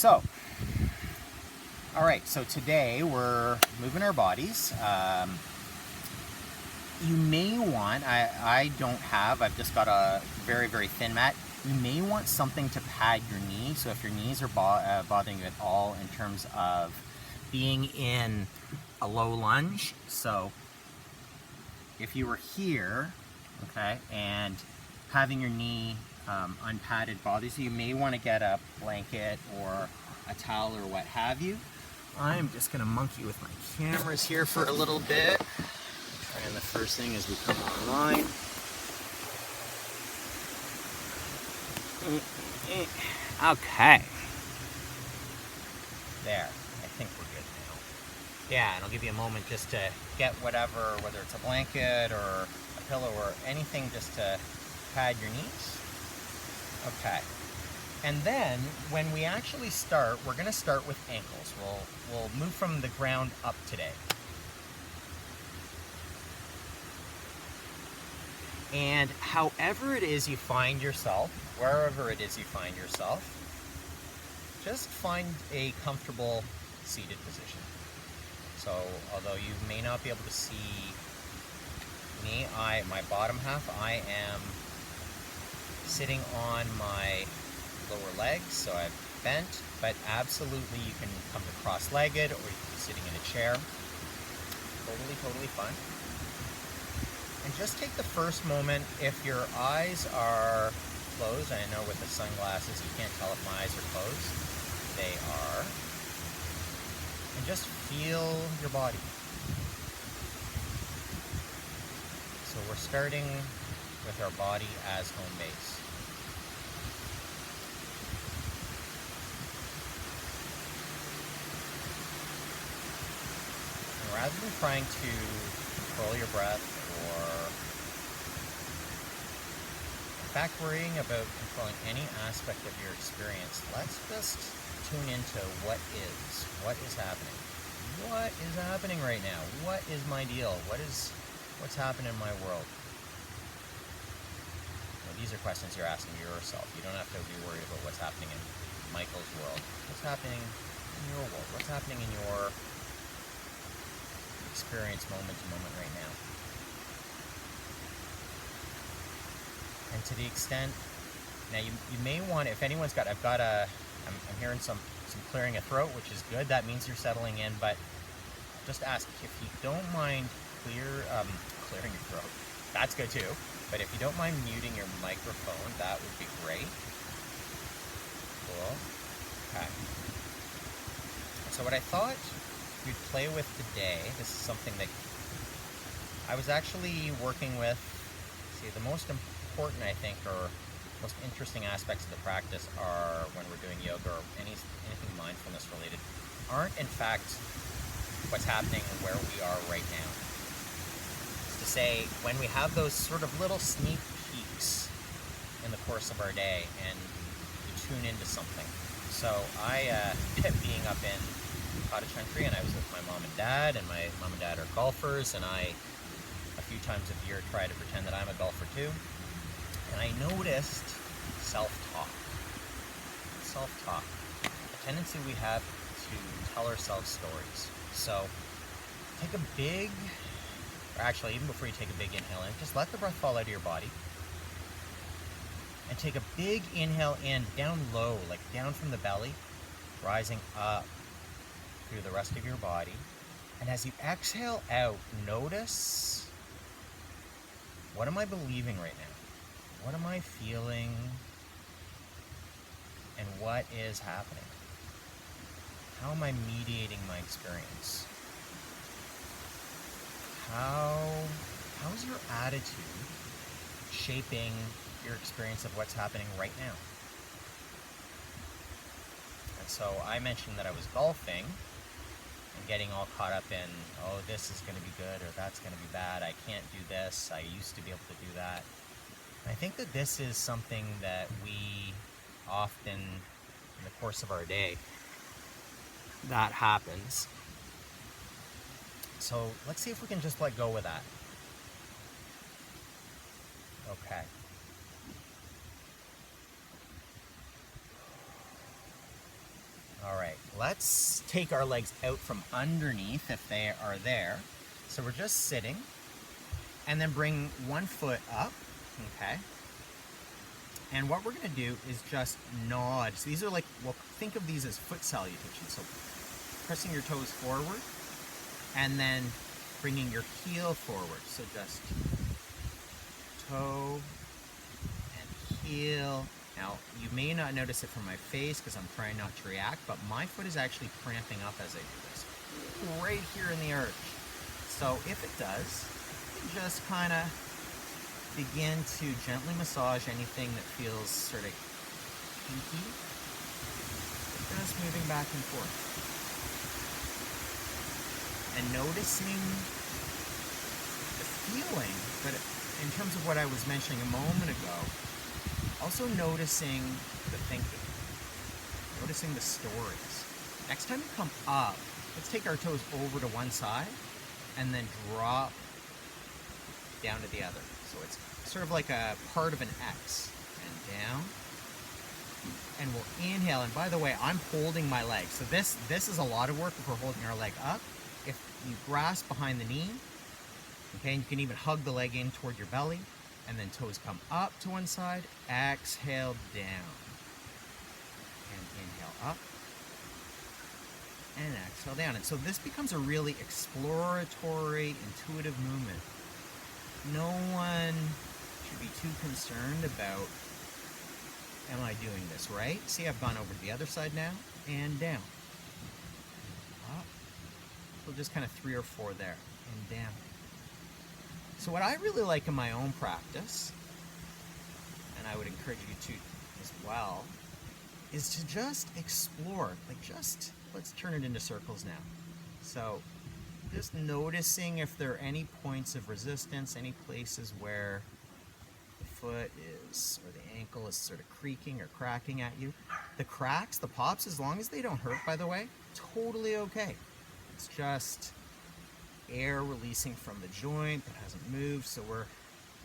So, all right, so today we're moving our bodies. You may want, I don't have, I've just got a very, very thin mat. You may want something to pad your knee. So if your knees are bothering you at all in terms of being in a low lunge. So if you were here, okay, and having your knee unpadded bothers you, you may want to get a blanket or a towel or what have you. I'm just going to monkey with my cameras here for a little bit. And the first thing is we come online. Okay. There. I think we're good now. Yeah, and I'll give you a moment just to get whatever, whether it's a blanket or a pillow or anything, just to pad your knees. Okay. And then when we actually start, we're going to start with ankles. We'll move from the ground up today. And however it is you find yourself, wherever it is you find yourself, just find a comfortable seated position. So although you may not be able to see me, my bottom half, I am sitting on my lower legs, so I've bent, but absolutely you can come to cross-legged or you can be sitting in a chair. Totally fun. And just take the first moment, if your eyes are closed, I know with the sunglasses you can't tell if my eyes are closed, they are, and just feel your body. So we're starting with our body as home base. And rather than trying to control your breath, or in fact worrying about controlling any aspect of your experience, let's just tune into what is happening. What is happening right now? What is my deal? What's happening in my world? Now, these are questions you're asking yourself. You don't have to be worried about what's happening in Michael's world. What's happening in your world? What's happening in your experience moment to moment right now? And to the extent, now you may want, if anyone's got, I'm hearing some clearing of throat, which is good. That means you're settling in, but just ask if you don't mind clearing your throat. That's good too. But if you don't mind muting your microphone, that would be great. Cool. Okay. So what I thought we'd play with today, this is something that I was actually working with. See, the most important, I think, or most interesting aspects of the practice are when we're doing yoga or anything mindfulness related, aren't in fact what's happening where we are right now. It's to say, when we have those sort of little sneak peeks in the course of our day and we tune into something. So I, being up in cottage country, and I was with my mom and dad, and my mom and dad are golfers, and I, a few times a year, try to pretend that I'm a golfer too. And I noticed self-talk. A tendency we have to tell ourselves stories. So take a big, or actually even before you take a big inhale in, just let the breath fall out of your body. And take a big inhale in, down low, like down from the belly, rising up through the rest of your body. And as you exhale out, notice, what am I believing right now? What am I feeling? And what is happening? How am I mediating my experience? How's your attitude shaping your experience of what's happening right now? And so I mentioned that I was golfing and getting all caught up in, oh, this is going to be good or that's going to be bad. I can't do this. I used to be able to do that. I think that this is something that we often, in the course of our day, that happens. So let's see if we can just let go of that. Okay. let's take our legs out from underneath if they are there. So we're just sitting, and then bring one foot up, okay? And what we're gonna do is just nod. So these are like, well, think of these as foot salutations. So pressing your toes forward, and then bringing your heel forward. So just toe and heel. Now, you may not notice it from my face because I'm trying not to react, but my foot is actually cramping up as I do this, right here in the arch. So if it does, you just kind of begin to gently massage anything that feels sort of kinky, just moving back and forth. And noticing the feeling, but in terms of what I was mentioning a moment ago, also noticing the thinking, noticing the stories. Next time you come up, let's take our toes over to one side and then drop down to the other. So it's sort of like a part of an X, and down. And we'll inhale, and by the way, I'm holding my leg. So this is a lot of work if we're holding our leg up. If you grasp behind the knee, okay, and you can even hug the leg in toward your belly, and then toes come up to one side, exhale down, and inhale up, and exhale down. And so this becomes a really exploratory, intuitive movement. No one should be too concerned about, am I doing this right? See, I've gone over to the other side now, and down. Up. So just kind of 3 or 4 there, and down. So what I really like in my own practice, and I would encourage you to as well, is to just explore, let's turn it into circles now. So just noticing if there are any points of resistance, any places where the foot is, or the ankle is sort of creaking or cracking at you. The cracks, the pops, as long as they don't hurt, by the way, totally okay. It's just air releasing from the joint that hasn't moved, so we're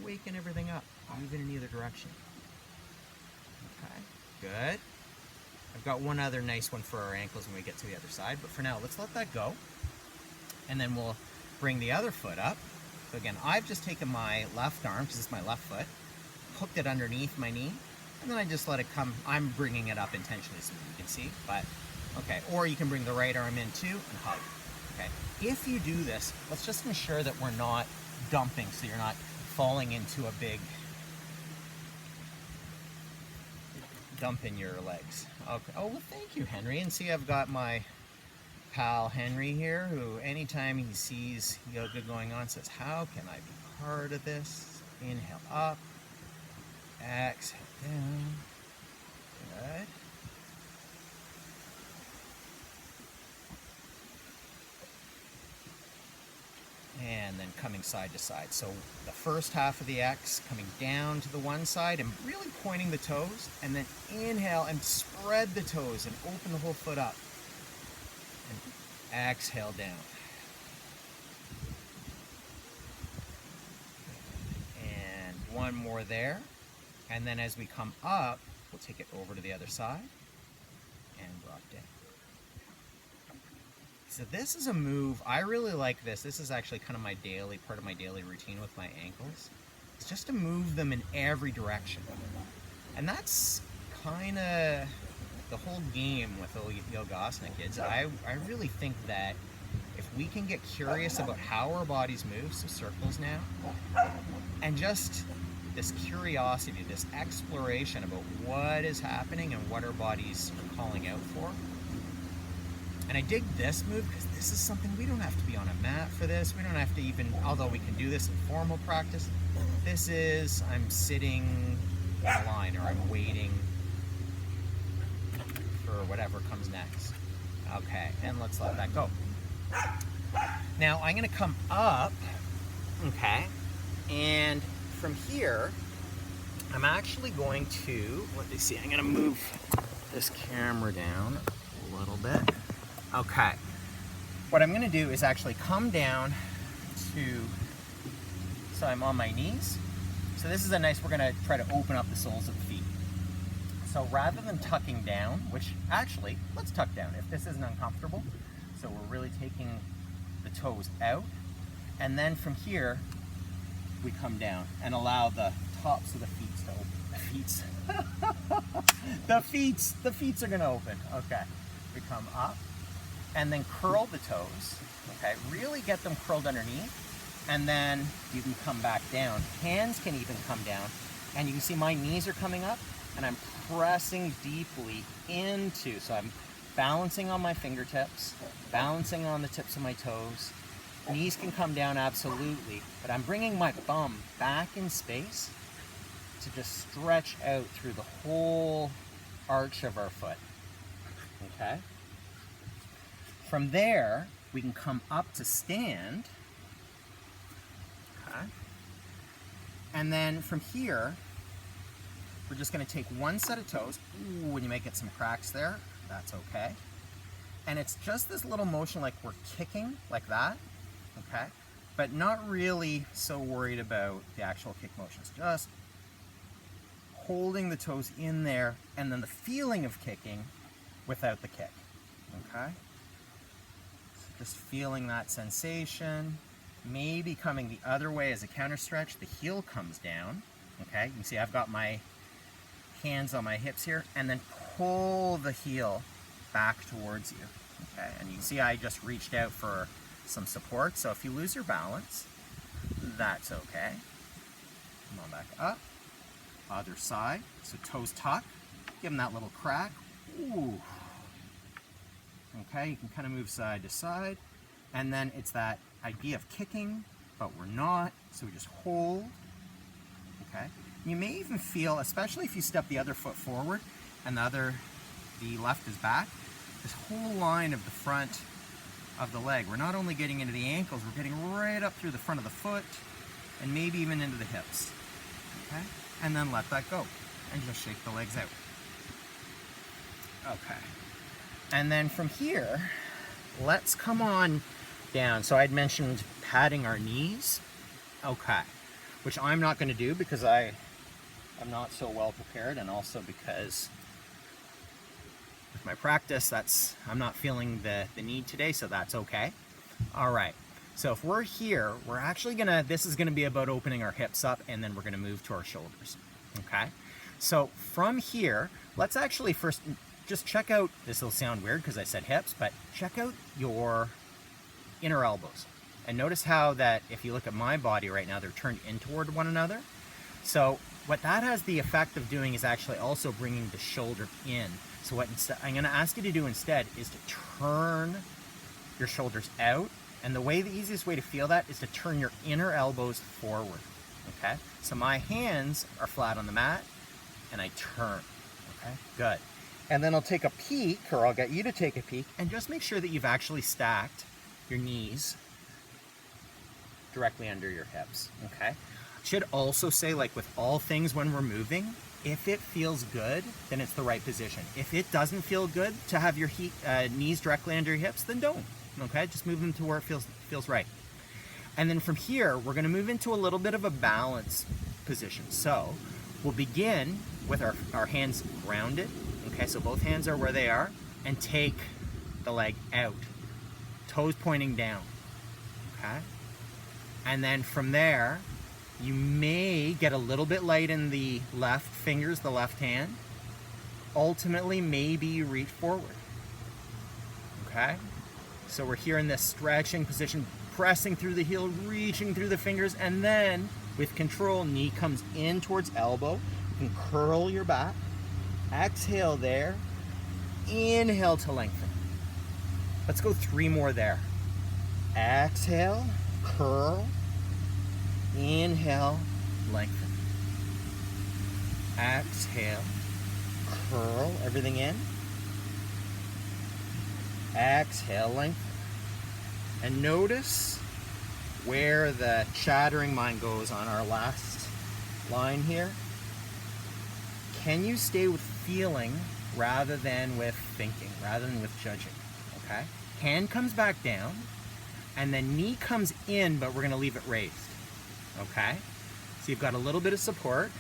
waking everything up, moving in either direction. Okay, good. I've got one other nice one for our ankles when we get to the other side, but for now, let's let that go. And then we'll bring the other foot up. So again, I've just taken my left arm, because it's my left foot, hooked it underneath my knee, and then I just let it come. I'm bringing it up intentionally so you can see, but okay. Or you can bring the right arm in too and hug. Okay. If you do this, let's just ensure that we're not dumping, so you're not falling into a big dump in your legs. Okay. Oh, well, thank you, Henry. And see, I've got my pal Henry here, who anytime he sees yoga going on says, how can I be part of this? Inhale up, exhale down. Good. And then coming side to side. So the first half of the X coming down to the one side and really pointing the toes, and then inhale and spread the toes and open the whole foot up. And exhale down. And one more there. And then as we come up, we'll take it over to the other side and drop down. So this is a move, I really like this. This is actually kind of my part of my daily routine with my ankles. It's just to move them in every direction. And that's kind of the whole game with Yogasana kids. I really think that if we can get curious about how our bodies move, so circles now, and just this curiosity, this exploration about what is happening and what our bodies are calling out for. And I dig this move because this is something we don't have to be on a mat for this. We don't have to even, although we can do this in formal practice. This is, I'm sitting in a line, or I'm waiting for whatever comes next. Okay, and let's let that go. Now I'm gonna come up, okay, and from here, I'm actually going to, let me see, I'm gonna move this camera down a little bit. Okay, what I'm gonna do is actually come down to, so I'm on my knees. So this is a nice, we're gonna try to open up the soles of the feet. So rather than tucking down, which actually, let's tuck down if this isn't uncomfortable. So we're really taking the toes out, and then from here, we come down and allow the tops of the feet to open. The feet are gonna open. Okay, we come up and then curl the toes. Okay, really get them curled underneath, and then you can come back down. Hands can even come down, and you can see my knees are coming up, and I'm pressing deeply into, so I'm balancing on my fingertips, balancing on the tips of my toes. Knees can come down, absolutely, but I'm bringing my bum back in space to just stretch out through the whole arch of our foot, okay? From there, we can come up to stand, okay? And then from here, we're just gonna take one set of toes. Ooh, when you may get some cracks there, that's okay. And it's just this little motion like we're kicking, like that, okay? But not really so worried about the actual kick motions. Just holding the toes in there, and then the feeling of kicking without the kick, okay? So just feeling that sensation. Maybe coming the other way as a counter stretch, the heel comes down, okay? You can see I've got my hands on my hips here, and then pull the heel back towards you, okay? And you can see I just reached out for some support, so if you lose your balance, that's okay. Come on back up. Other side, so toes tuck, give them that little crack. Ooh. Okay, you can kind of move side to side, and then it's that idea of kicking, but we're not, so we just hold, okay? You may even feel, especially if you step the other foot forward and the left is back, this whole line of the front of the leg. We're not only getting into the ankles, we're getting right up through the front of the foot and maybe even into the hips, okay? And then let that go and just shake the legs out. Okay. And then from here, let's come on down. So I'd mentioned patting our knees. Okay. Which I'm not going to do because I'm not so well prepared, and also because with my practice, I'm not feeling the need today, so that's okay. All right. So if we're here, we're actually this is gonna be about opening our hips up, and then we're gonna move to our shoulders, okay? So from here, let's actually first just check out, this will sound weird because I said hips, but check out your inner elbows. And notice how that, if you look at my body right now, they're turned in toward one another. So what that has the effect of doing is actually also bringing the shoulder in. So what I'm gonna ask you to do instead is to turn your shoulders out. And the easiest way to feel that is to turn your inner elbows forward, okay? So my hands are flat on the mat, and I turn, okay? Good. And then I'll take a peek, or I'll get you to take a peek, and just make sure that you've actually stacked your knees directly under your hips, okay? Should also say, like with all things when we're moving, if it feels good, then it's the right position. If it doesn't feel good to have your knees directly under your hips, then don't. Okay, just move them to where it feels right. And then from here, we're gonna move into a little bit of a balance position. So we'll begin with our hands grounded. Okay, so both hands are where they are, and take the leg out, toes pointing down, okay? And then from there, you may get a little bit light in the left fingers, the left hand. Ultimately, maybe you reach forward, okay? So we're here in this stretching position, pressing through the heel, reaching through the fingers, and then with control, knee comes in towards elbow. You can curl your back. Exhale there. Inhale to lengthen. Let's go 3 more there. Exhale, curl. Inhale, lengthen. Exhale, curl, everything in. Exhale, lengthen. And notice where the chattering mind goes on our last line here. Can you stay with feeling rather than with thinking, rather than with judging, okay? Hand comes back down, and then knee comes in, but we're gonna leave it raised, okay? So you've got a little bit of support,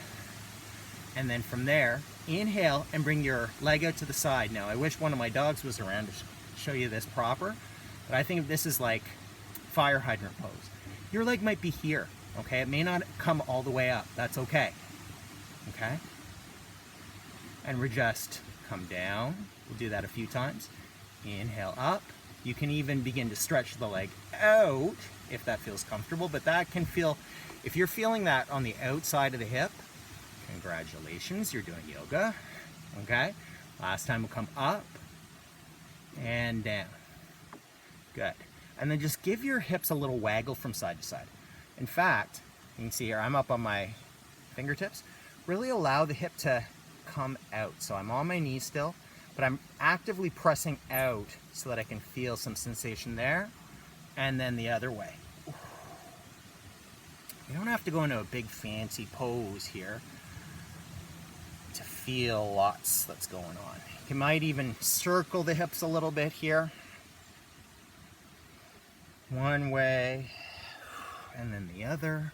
And then from there, inhale and bring your leg out to the side. Now, I wish one of my dogs was around to show you this proper, but I think this is like fire hydrant pose. Your leg might be here, okay? It may not come all the way up. That's okay, okay? And we're just come down. We'll do that a few times. Inhale up. You can even begin to stretch the leg out if that feels comfortable, but that can feel, if you're feeling that on the outside of the hip, congratulations, you're doing yoga, okay? Last time we'll come up and down. Good. And then just give your hips a little waggle from side to side. In fact, you can see here, I'm up on my fingertips. Really allow the hip to come out. So I'm on my knees still, but I'm actively pressing out so that I can feel some sensation there, and then the other way. You don't have to go into a big fancy pose here to feel lots that's going on. You might even circle the hips a little bit here. One way, and then the other.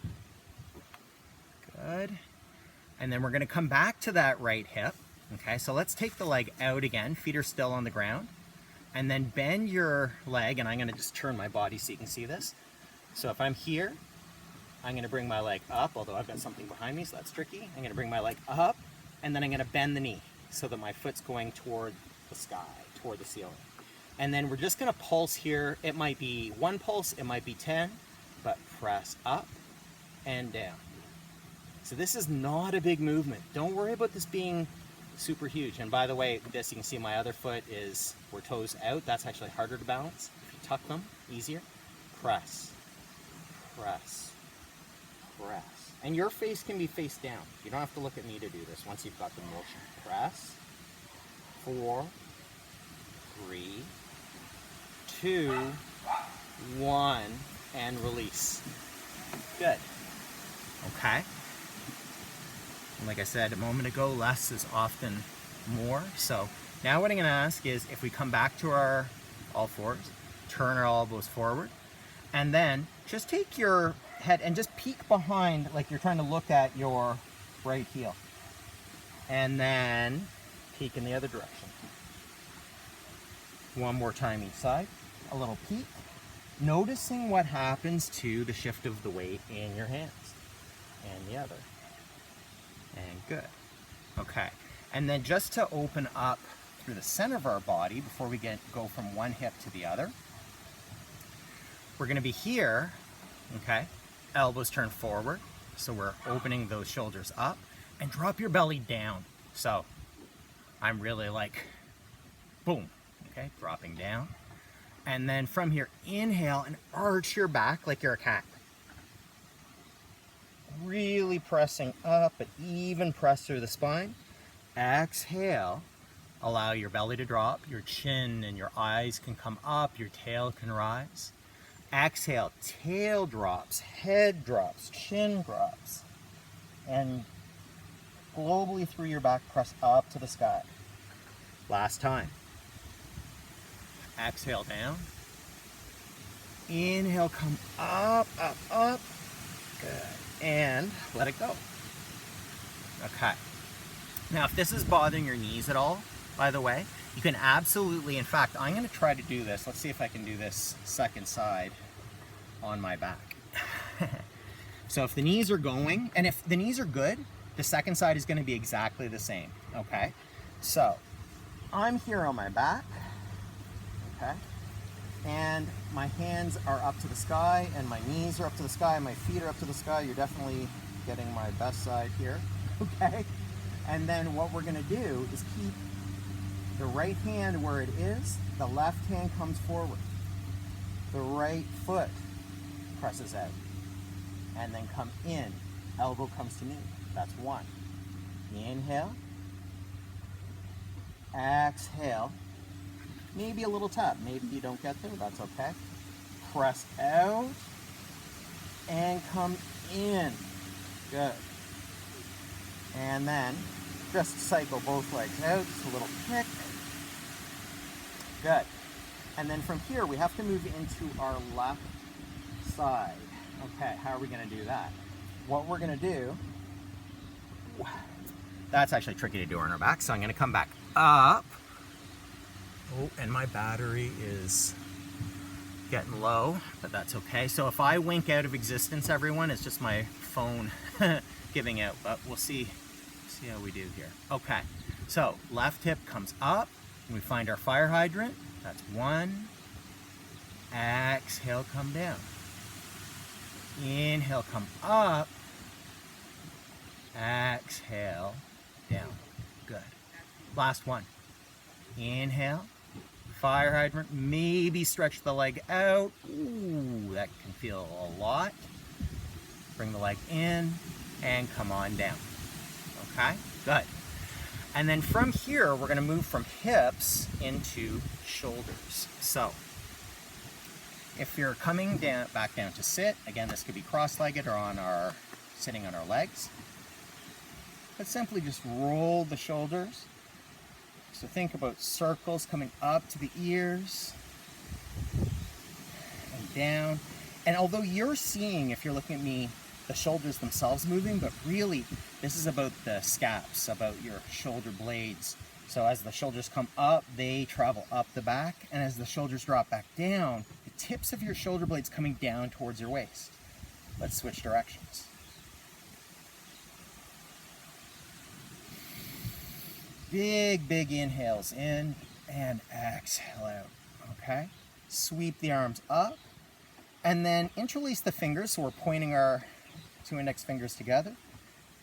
Good. And then we're going to come back to that right hip. Okay, so let's take the leg out again. Feet are still on the ground. And then bend your leg, and I'm going to just turn my body so you can see this. So if I'm here, I'm going to bring my leg up, although I've got something behind me, so that's tricky. I'm going to bring my leg up, and then I'm going to bend the knee so that my foot's going toward the sky, toward the ceiling. And then we're just going to pulse here. It might be 1 pulse, it might be 10, but press up and down. So this is not a big movement. Don't worry about this being super huge. And by the way, this, you can see my other foot is, we're toes out. That's actually harder to balance. If you tuck them, easier. Press, press, press. And your face can be face down. You don't have to look at me to do this once you've got the motion. Press, 4, 3, 2, 1, and release. Good. Okay. And like I said a moment ago, less is often more. So now what I'm going to ask is, if we come back to our all fours, turn our elbows forward, and then just take your head and just peek behind like you're trying to look at your right heel. And then peek in the other direction. One more time each side. A little peek. Noticing what happens to the shift of the weight in your hands. And the other. And good. Okay. And then just to open up through the center of our body before we go from one hip to the other, we're going to be here, okay? Elbows turn forward, so we're opening those shoulders up, and drop your belly down. So I'm really like, boom, okay? Dropping down. And then from here, inhale and arch your back like you're a cat. Really pressing up, but even press through the spine. Exhale, allow your belly to drop, your chin and your eyes can come up, your tail can rise. Exhale, tail drops, head drops, chin drops. And globally through your back, press up to the sky. Last time. Exhale down. Inhale, come up, up, up. Good. And let it go. Okay. Now, if this is bothering your knees at all, by the way, you can absolutely, in fact, I'm going to try to do this. Let's see if I can do this second side on my back. So if the knees are going, and if the knees are good, the second side is going to be exactly the same. Okay. So I'm here on my back. Okay. And my hands are up to the sky, and my knees are up to the sky, and my feet are up to the sky. You're definitely getting my best side here, okay? And then what we're gonna do is keep the right hand where it is, the left hand comes forward. The right foot presses out. And then come in, elbow comes to knee. That's 1. Inhale. Exhale. Maybe a little tap. Maybe you don't get there. That's okay. Press out and come in. Good. And then just cycle both legs out. Just a little kick. Good. And then from here, we have to move into our left side. Okay, how are we going to do that? What we're going to do That's actually tricky to do on our back, so I'm gonna come back up. Oh, and my battery is getting low, but that's okay. So if I wink out of existence, everyone, it's just my phone giving out, but we'll see how we do here. Okay, so left hip comes up, and we find our fire hydrant. That's 1. Exhale, come down. Inhale, come up. Exhale, down. Good. Last one. Inhale, fire hydrant, maybe stretch the leg out. Ooh, that can feel a lot. Bring the leg in and come on down. Okay, good. And then from here, we're gonna move from hips into shoulders. So, if you're coming down, back down to sit, again, this could be cross-legged or sitting on our legs. But simply just roll the shoulders. So think about circles coming up to the ears and down. And although you're seeing, if you're looking at me, the shoulders themselves moving, but really this is about the scaps, about your shoulder blades. So as the shoulders come up, they travel up the back, and as the shoulders drop back down, the tips of your shoulder blades coming down towards your waist. Let's switch directions. Big, big inhales in and exhale out, okay? Sweep the arms up and then interlace the fingers, so we're pointing our 2 index fingers together,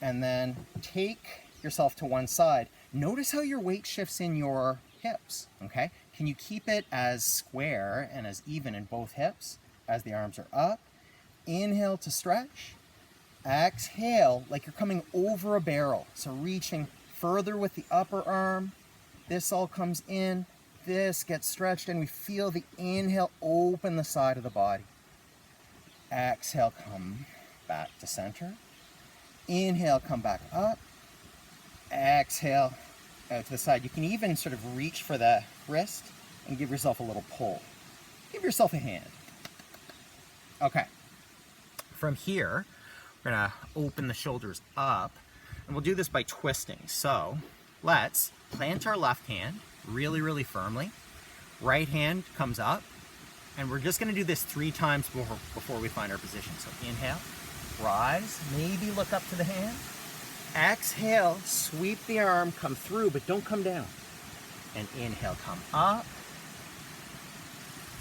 and then take yourself to one side. Notice how your weight shifts in your hips, okay? Can you keep it as square and as even in both hips as the arms are up? Inhale to stretch. Exhale like you're coming over a barrel, so reaching further with the upper arm. This all comes in, this gets stretched, and we feel the inhale open the side of the body. Exhale, come back to center. Inhale, come back up. Exhale, out to the side. You can even sort of reach for the wrist and give yourself a little pull. Give yourself a hand. Okay. From here, we're gonna open the shoulders up, and we'll do this by twisting. So let's plant our left hand really, really firmly. Right hand comes up, and we're just gonna do this 3 times before we find our position. So inhale, rise, maybe look up to the hand. Exhale, sweep the arm, come through, but don't come down. And inhale, come up,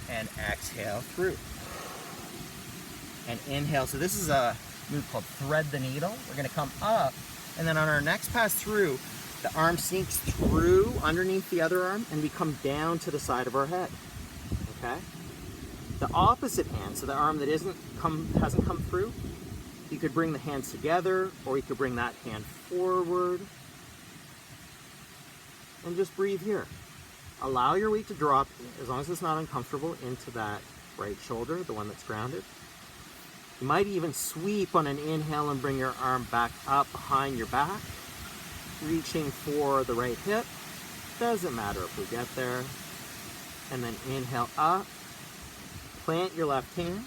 and exhale through. And inhale, so this is a move called thread the needle. We're gonna come up, and then on our next pass through, the arm sinks through underneath the other arm, and we come down to the side of our head, okay? The opposite hand, so the arm that hasn't come through, you could bring the hands together, or you could bring that hand forward, and just breathe here. Allow your weight to drop, as long as it's not uncomfortable, into that right shoulder, the one that's grounded. You might even sweep on an inhale and bring your arm back up behind your back, reaching for the right hip. Doesn't matter if we get there. And then inhale up, plant your left hand,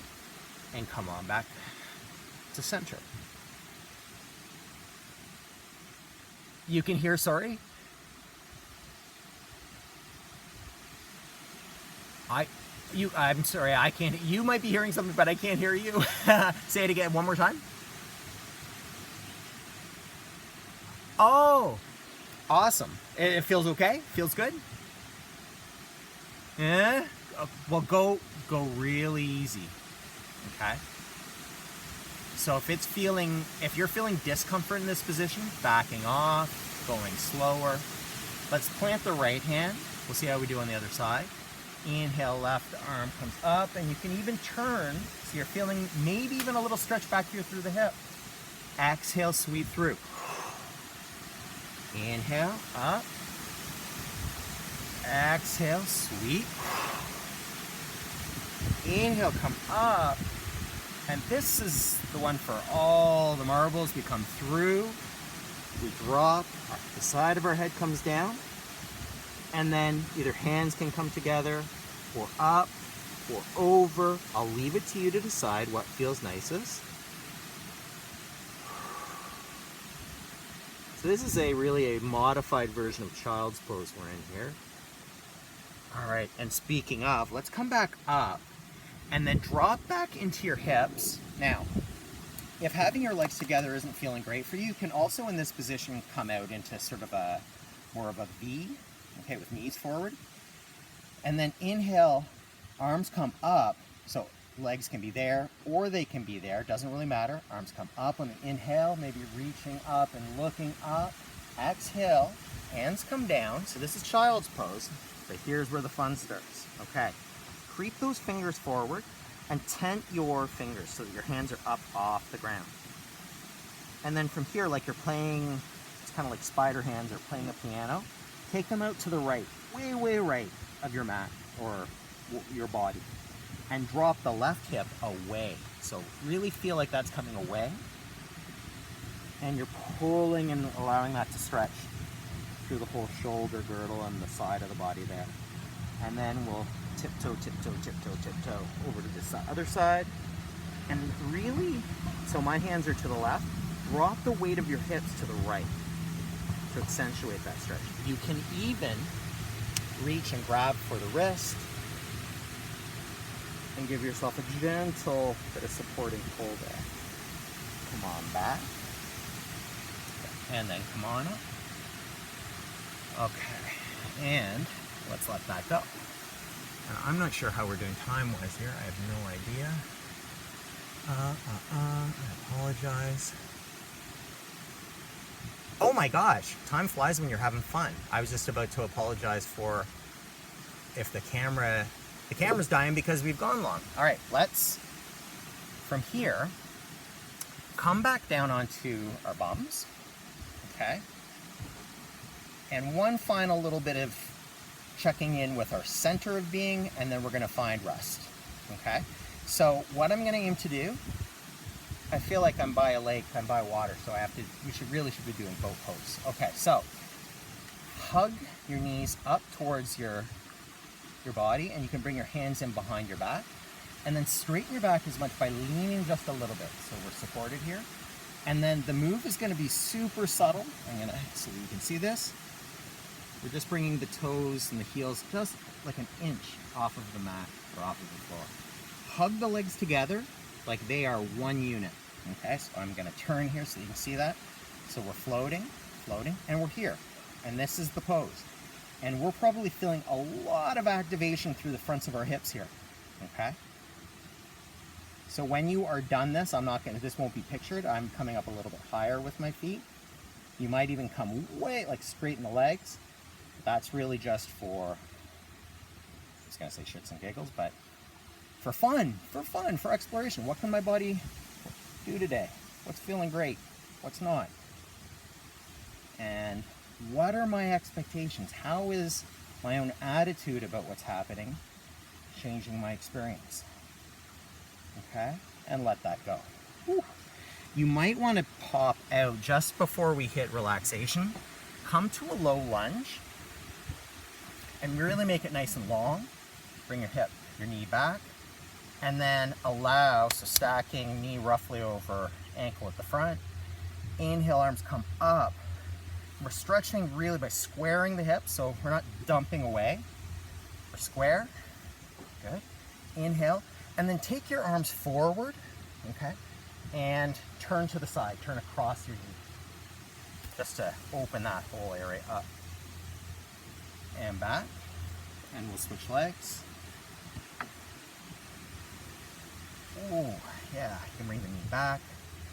and come on back to center. You can hear, sorry? I'm sorry, I can't. You might be hearing something, but I can't hear you. Say it again one more time. Oh, awesome. It feels okay? Feels good? Yeah? Well, go really easy, okay? So if you're feeling discomfort in this position, backing off, going slower. Let's plant the right hand. We'll see how we do on the other side. Inhale, left arm comes up, and you can even turn, so you're feeling maybe even a little stretch back here through the hip. Exhale, sweep through. Inhale, up. Exhale, sweep. Inhale, come up. And this is the one for all the marbles. We come through, we drop, the side of our head comes down, and then either hands can come together, or up, or over. I'll leave it to you to decide what feels nicest. So this is really a modified version of child's pose we're in here. All right, and speaking of, let's come back up and then drop back into your hips. Now, if having your legs together isn't feeling great for you, you can also in this position come out into sort of a more of a V, okay, with knees forward. And then inhale, arms come up, so legs can be there or they can be there, doesn't really matter. Arms come up on the inhale, maybe reaching up and looking up. Exhale, hands come down. So this is child's pose, but here's where the fun starts. Okay, creep those fingers forward and tent your fingers so that your hands are up off the ground. And then from here, like you're playing, it's kind of like spider hands or playing a piano, take them out to the right, way, way right of your mat or your body, and drop the left hip away. So really feel like that's coming away, and you're pulling and allowing that to stretch through the whole shoulder girdle and the side of the body there. And then we'll tiptoe, tiptoe, tiptoe, tiptoe over to this other side. And really, so my hands are to the left, drop the weight of your hips to the right to accentuate that stretch. You can even reach and grab for the wrist and give yourself a gentle bit of supporting pull there. Come on back. And then come on up. Okay, and let's let that go. Now, I'm not sure how we're doing time-wise here. I have no idea. I apologize. Oh my gosh, time flies when you're having fun. I was just about to apologize for if the camera's dying because we've gone long. All right, let's, from here, come back down onto our bums, okay? And one final little bit of checking in with our center of being, and then we're gonna find rest, okay? So what I'm gonna aim to do, I feel like I'm by a lake, I'm by water, so we should be doing boat pose. Okay, so hug your knees up towards your body, and you can bring your hands in behind your back, and then straighten your back as much by leaning just a little bit, so we're supported here. And then the move is gonna be super subtle. So you can see this. We're just bringing the toes and the heels just like an inch off of the mat or off of the floor. Hug the legs together like they are one unit. Okay, so I'm gonna turn here so you can see that. So we're floating, and we're here. And this is the pose. And we're probably feeling a lot of activation through the fronts of our hips here, okay? So when you are done this, this won't be pictured. I'm coming up a little bit higher with my feet. You might even come way, like straighten the legs. That's really just for, I was gonna say shits and giggles, but for fun, for exploration. What can my body do today? What's feeling great? What's not? And what are my expectations? How is my own attitude about what's happening changing my experience? Okay, and let that go. Whew. You might want to pop out just before we hit relaxation. Come to a low lunge and really make it nice and long. Bring your knee back, and then allow, so stacking knee roughly over ankle at the front. Inhale, arms come up. We're stretching really by squaring the hips, so we're not dumping away. We're square, good. Inhale, and then take your arms forward, okay? And turn to the side, turn across your knee, just to open that whole area up. And back, and we'll switch legs. Oh, yeah, you can bring the knee back,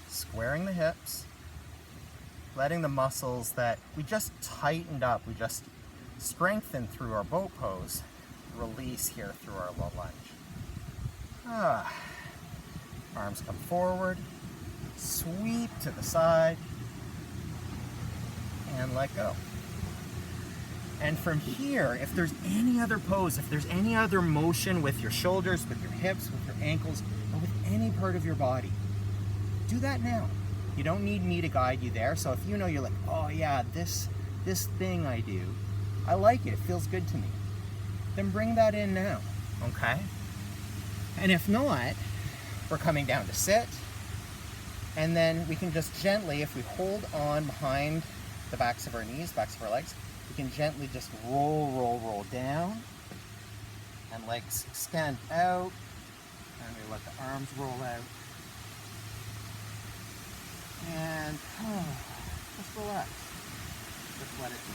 squaring the hips, letting the muscles that we just tightened up, we just strengthened through our boat pose, release here through our low lunge. Arms come forward, sweep to the side, and let go. And from here, if there's any other pose, if there's any other motion with your shoulders, with your hips, with your ankles, or with any part of your body, do that now. You don't need me to guide you there. So if you know you're like, oh yeah, this thing I do, I like it, it feels good to me, then bring that in now, okay? And if not, we're coming down to sit, and then we can just gently, if we hold on behind the backs of our knees, backs of our legs. We can gently just roll down, and legs extend out, and we let the arms roll out. And just relax. Just let it be.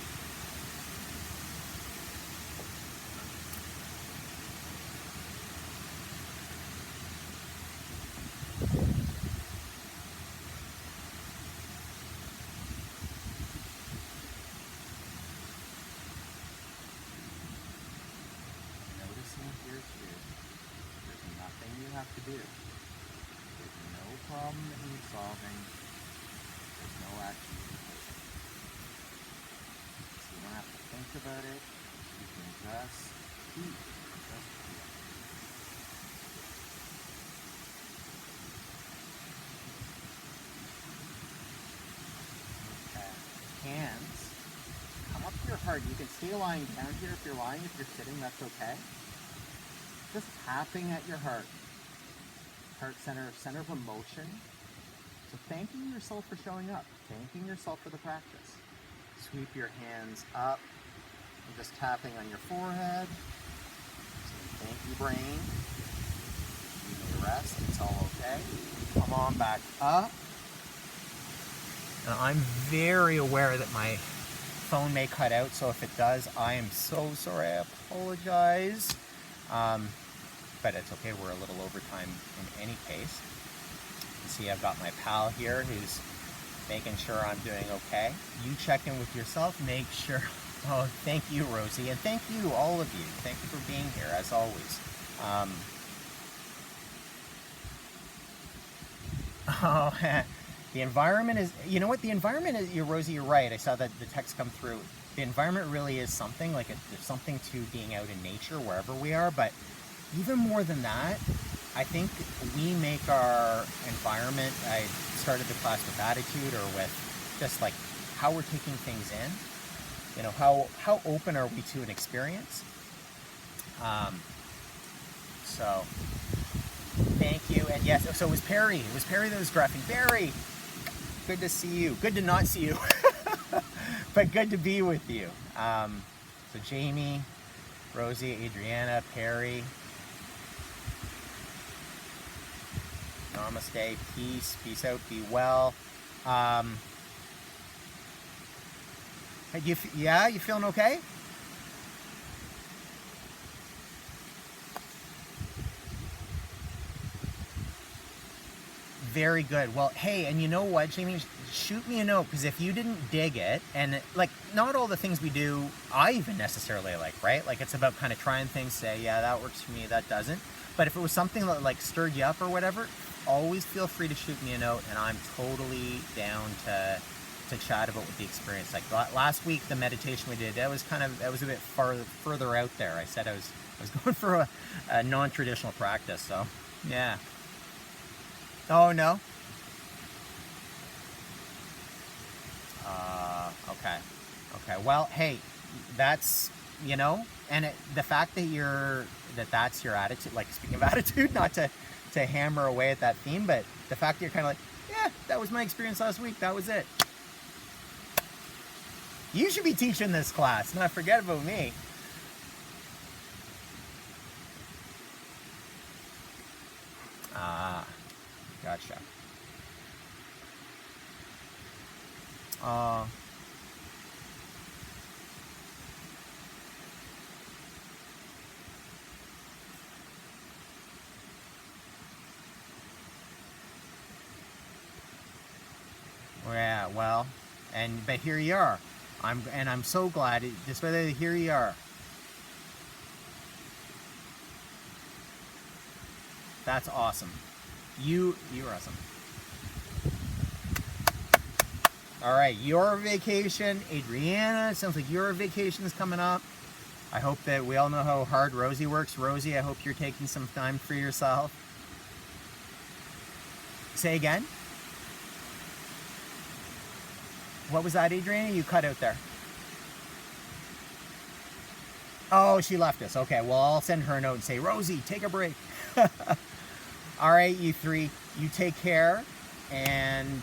Here too. There's nothing you have to do. There's no problem that needs solving. There's no action you can take. So you don't have to think about it. You can just be. Just feel. Okay. Hands come up to your heart. You can stay lying down here if you're lying. If you're sitting, that's okay. Just tapping at your heart center, center of emotion. So thanking yourself for showing up, thanking yourself for the practice. Sweep your hands up and just tapping on your forehead. So thank you, brain. You may rest, it's all okay. Come on back up. And I'm very aware that my phone may cut out, so if it does, I am so sorry, I apologize. But it's okay, we're a little overtime in any case. You see I've got my pal here who's making sure I'm doing okay. You check in with yourself, make sure. Oh, thank you, Rosie, and thank you, all of you. Thank you for being here, as always. The environment is, you know what, the environment is, Rosie, you're right. I saw that the text come through. The environment really is something, like there's something to being out in nature wherever we are, but even more than that, I think we make our environment, I started the class with attitude or with just like how we're taking things in, you know, how open are we to an experience? So thank you. And yes, so it was Perry that was graphing. Barry, good to see you. Good to not see you, but good to be with you. So Jamie, Rosie, Adriana, Perry, namaste, peace out, be well. You feeling okay? Very good. Well, hey, and you know what, Jamie? Shoot me a note, because if you didn't dig it, and like not all the things we do I even necessarily like, right? Like it's about kind of trying things, say, yeah, that works for me, that doesn't. But if it was something that like stirred you up or whatever, always feel free to shoot me a note, and I'm totally down to chat about what the experience like. Last week, the meditation we did, that was a bit further out there. I said I was going for a non-traditional practice, so yeah. Oh no. Okay. Well, hey, that's, you know, and the fact that that's your attitude. Like, speaking of attitude, not to hammer away at that theme, but the fact that you're kind of like, yeah, that was my experience last week. That was it. You should be teaching this class. Not forget about me. Gotcha. Yeah, well, but here you are. I'm so glad. Here you are. That's awesome. You're awesome. All right, your vacation, Adriana. It sounds like your vacation is coming up. I hope that we all know how hard Rosie works. Rosie, I hope you're taking some time for yourself. Say again. What was that, Adriana? You cut out there. Oh, she left us. Okay, well, I'll send her a note and say, Rosie, take a break. All right, you three, you take care. And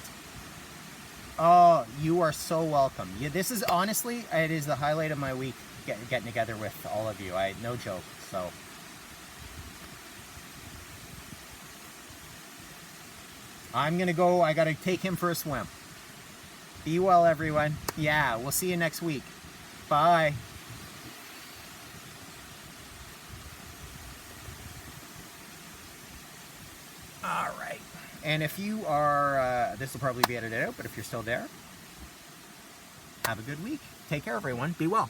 Oh, you are so welcome. Yeah, this is honestly, it is the highlight of my week, getting together with all of you. No joke. So I'm gonna go. I gotta take him for a swim. Be well, everyone. Yeah, we'll see you next week. Bye. All right. And if you are, this will probably be edited out, but if you're still there, have a good week. Take care, everyone. Be well.